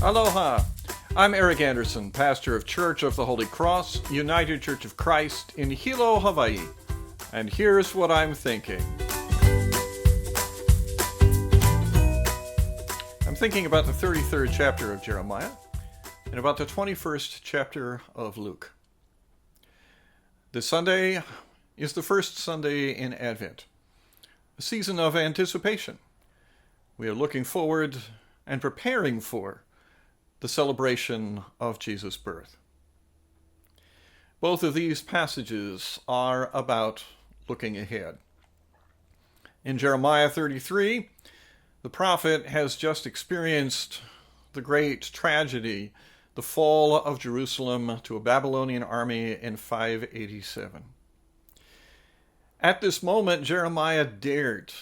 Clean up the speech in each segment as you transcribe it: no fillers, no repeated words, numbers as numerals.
Aloha! I'm Eric Anderson, pastor of Church of the Holy Cross, United Church of Christ in Hilo, Hawaii. And here's what I'm thinking. I'm thinking about the 33rd chapter of Jeremiah and about the 21st chapter of Luke. This Sunday is the first Sunday in Advent, a season of anticipation. We are looking forward and preparing for the celebration of Jesus' birth. Both of these passages are about looking ahead. In Jeremiah 33, the prophet has just experienced the great tragedy, the fall of Jerusalem to a Babylonian army in 587. At this moment, Jeremiah dared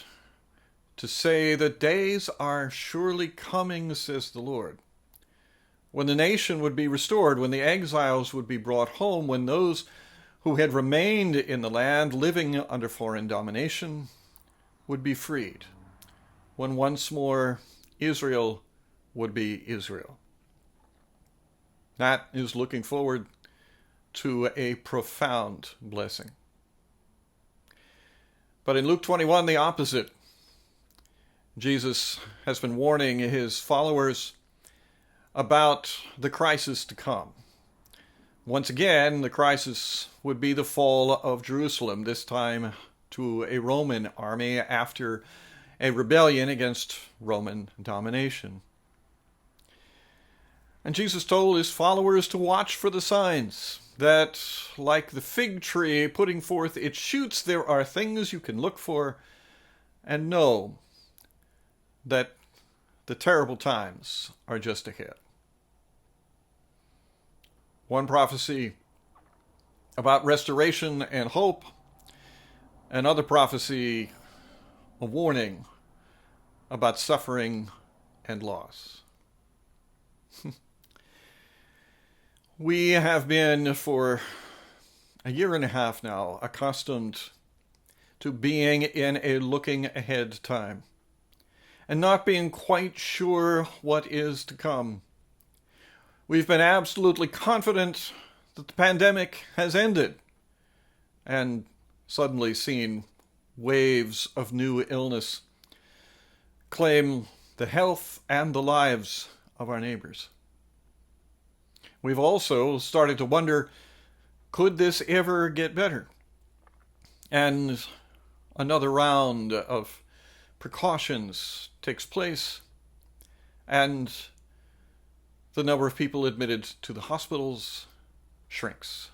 to say, "The days are surely coming, says the Lord, when the nation would be restored, when the exiles would be brought home, when those who had remained in the land living under foreign domination would be freed, when once more Israel would be Israel." That is looking forward to a profound blessing. But in Luke 21, the opposite. Jesus has been warning his followers about the crisis to come. Once again, the crisis would be the fall of Jerusalem, this time to a Roman army after a rebellion against Roman domination. And Jesus told his followers to watch for the signs, that like the fig tree putting forth its shoots, there are things you can look for and know that the terrible times are just ahead. One prophecy about restoration and hope, another prophecy, a warning about suffering and loss. We have been for a year and a half now accustomed to being in a looking ahead time and not being quite sure what is to come. We've been absolutely confident that the pandemic has ended and suddenly seen waves of new illness claim the health and the lives of our neighbors. We've also started to wonder, could this ever get better? And another round of precautions takes place, and the number of people admitted to the hospitals shrinks.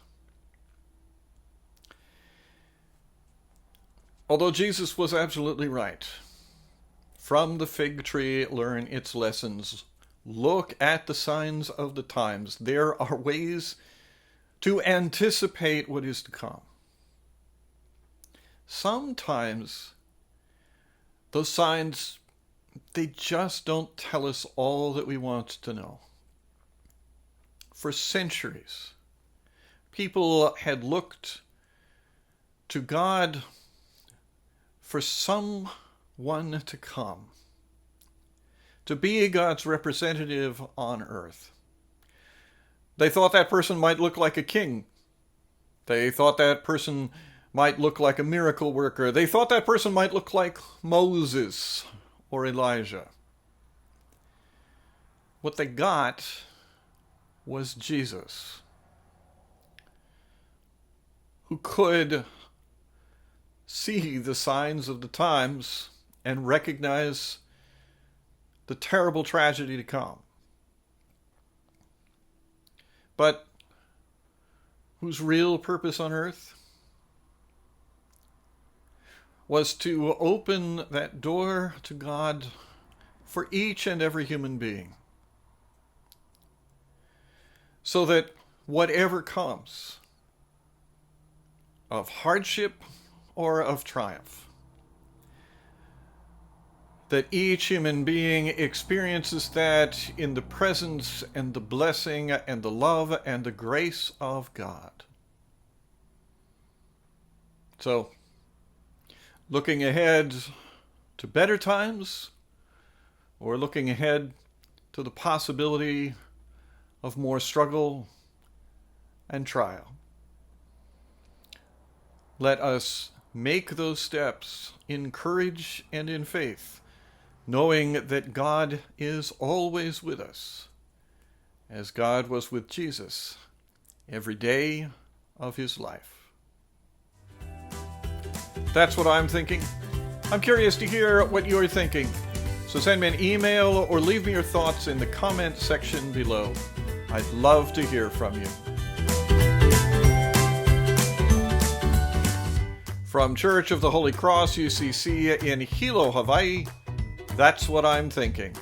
Although Jesus was absolutely right, from the fig tree learn its lessons. Look at the signs of the times. There are ways to anticipate what is to come. Sometimes those signs, they just don't tell us all that we want to know. For centuries, people had looked to God for someone to come, to be God's representative on earth. They thought that person might look like a king. They thought that person might look like a miracle worker. They thought that person might look like Moses or Elijah. What they got was Jesus, who could see the signs of the times and recognize the terrible tragedy to come, but whose real purpose on earth was to open that door to God for each and every human being, so that whatever comes of hardship or of triumph, that each human being experiences that in the presence and the blessing and the love and the grace of God. So, looking ahead to better times, or looking ahead to the possibility of more struggle and trial. Let us make those steps in courage and in faith, knowing that God is always with us, as God was with Jesus every day of his life. That's what I'm thinking. I'm curious to hear what you're thinking. So send me an email or leave me your thoughts in the comment section below. I'd love to hear from you. From Church of the Holy Cross, UCC in Hilo, Hawaii, that's what I'm thinking.